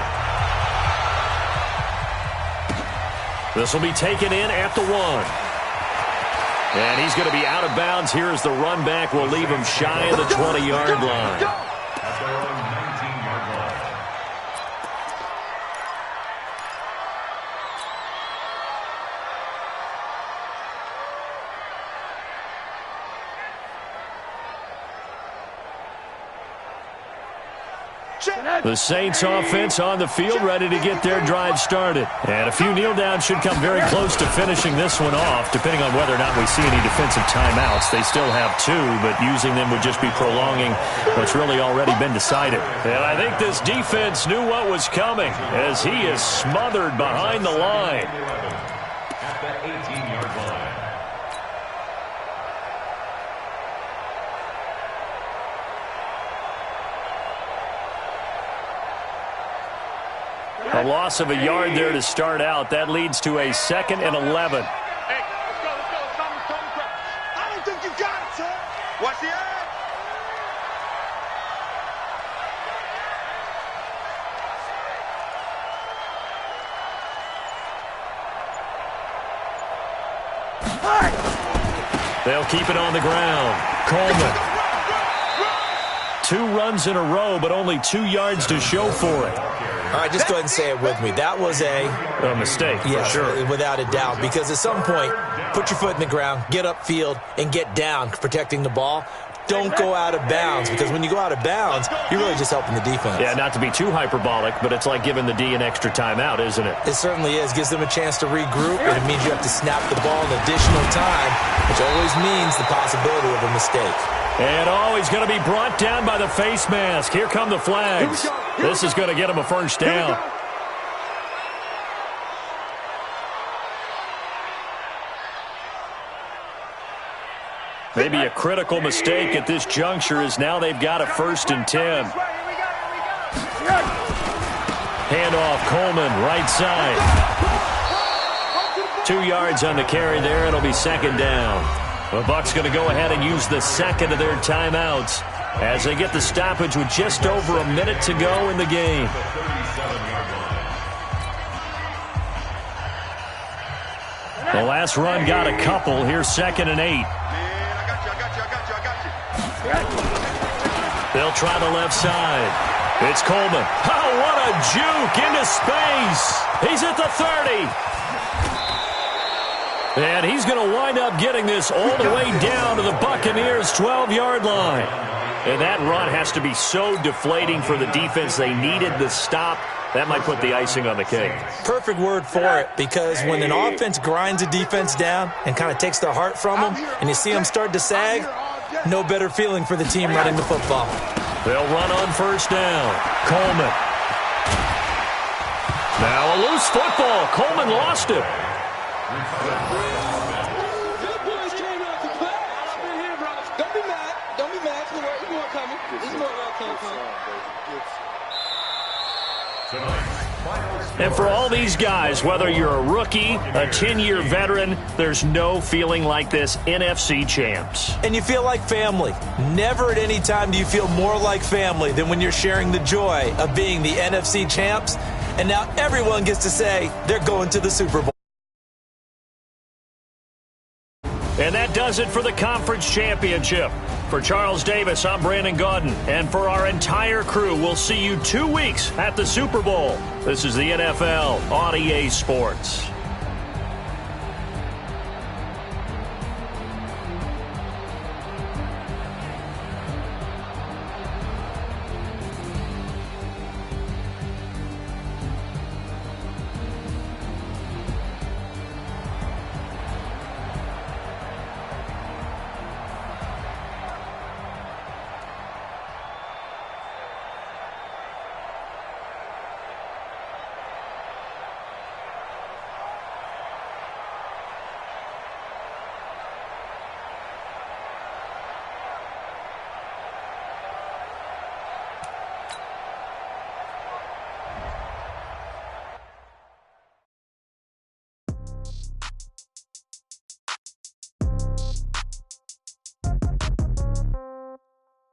This will be taken in at the 1. And he's going to be out of bounds here as the run back will leave him shy of the 20-yard line. At their own 19-yard line. The Saints offense on the field, ready to get their drive started. And a few kneel downs should come very close to finishing this one off, depending on whether or not we see any defensive timeouts. They still have 2, but using them would just be prolonging what's really already been decided. And I think this defense knew what was coming as he is smothered behind the line. At the 18-yard line. A loss of a yard there to start out. That leads to a 2nd and 11. Hey, let's go. I don't think you got it, sir. What's the ad? They'll keep it on the ground. Coleman. 2 runs in a row, but only 2 yards to show for it. All right, just go ahead and say it with me. That was a mistake, yes, for sure. Without a doubt, because at some point, put your foot in the ground, get upfield, and get down protecting the ball. Don't go out of bounds, because when you go out of bounds, you're really just helping the defense. Yeah, not to be too hyperbolic, but it's like giving the D an extra timeout, isn't it? It certainly is. Gives them a chance to regroup, and it means you have to snap the ball in additional time, which always means the possibility of a mistake. And he's going to be brought down by the face mask. Here come the flags. This is going to get him a first down. Maybe a critical mistake at this juncture is now they've got a 1st and 10. Handoff, Coleman, right side. 2 yards on the carry there. It'll be 2nd down. The Bucs going to go ahead and use the 2nd of their timeouts as they get the stoppage with just over a minute to go in the game. The last run got a couple. Here's 2nd and 8. They'll try the left side. It's Coleman. Oh, what a juke into space. He's at the 30. And he's going to wind up getting this all the way down to the Buccaneers' 12-yard line. And that run has to be so deflating for the defense. They needed the stop. That might put the icing on the cake. Perfect word for it, because when an offense grinds a defense down and kind of takes their heart from them, and you see them start to sag, no better feeling for the team running the football. They'll run on first down. Coleman. Now a loose football. Coleman lost it. Don't be mad. Don't be mad. It's more coming. It's more coming. Tonight, And for all these guys, whether you're a rookie, a 10-year veteran, there's no feeling like this NFC champs. And you feel like family. Never at any time do you feel more like family than when you're sharing the joy of being the NFC champs. And now everyone gets to say they're going to the Super Bowl. And that does it for the conference championship. For Charles Davis, I'm Brandon Gaudin. And for our entire crew, we'll see you 2 weeks at the Super Bowl. This is the NFL on EA Sports.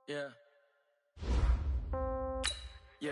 Yeah. Yeah.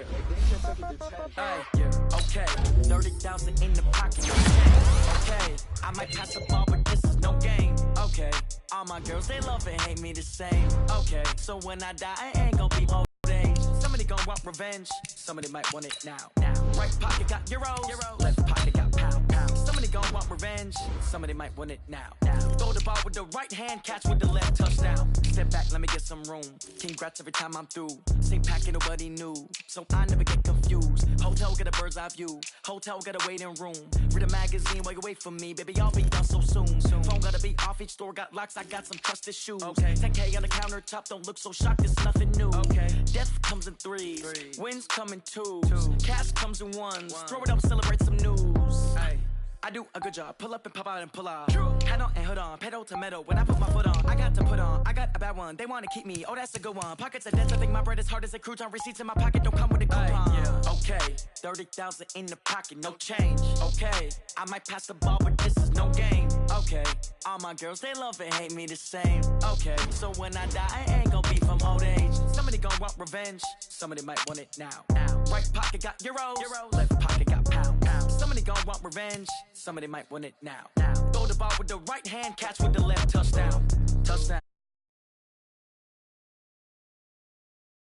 Okay. 30,000 in the pocket. Okay. I might pass the ball, but this is no game. Okay. All my girls, they love and hate me the same. Okay. So when I die, I ain't gonna be old age. Somebody gonna want revenge. Somebody might want it now. Right pocket got euros. Left pocket got pound. Somebody gonna want revenge. Somebody might want it now. Throw the ball with the right hand, catch with the left, touchdown. Step back, let me get some room. Congrats every time I'm through. Same packet, nobody knew, so I never get confused. Hotel get a bird's eye view. Hotel got a waiting room. Read a magazine while you wait for me, baby. I'll be done so soon. Phone gotta be off. Each store got locks. I got some trusted shoes. Okay. 10K on the countertop. Don't look so shocked. It's nothing new. Okay. Death comes in threes. Wins come in twos. Cash comes in ones. Throw it up, celebrate some news. Hey. I do a good job. Pull up and pop out and pull out. Head on and hood on. Pedal to metal. When I put my foot on, I got to put on. I got a bad one. They want to keep me. Oh, that's a good one. Pockets are dense. I think my bread is hard as a crouton. Receipts in my pocket don't come with a coupon. Okay. 30,000 in the pocket. No change. Okay. I might pass the ball, but this is no game. Okay. All my girls, they love and hate me the same. Okay. So when I die, I ain't gonna be from old age. Somebody gonna want revenge. Somebody might want it now. Right pocket got euros. Left pocket got pound. Somebody gonna want revenge. Somebody might want it now. Throw the ball with the right hand, catch with the left, touchdown. Touchdown.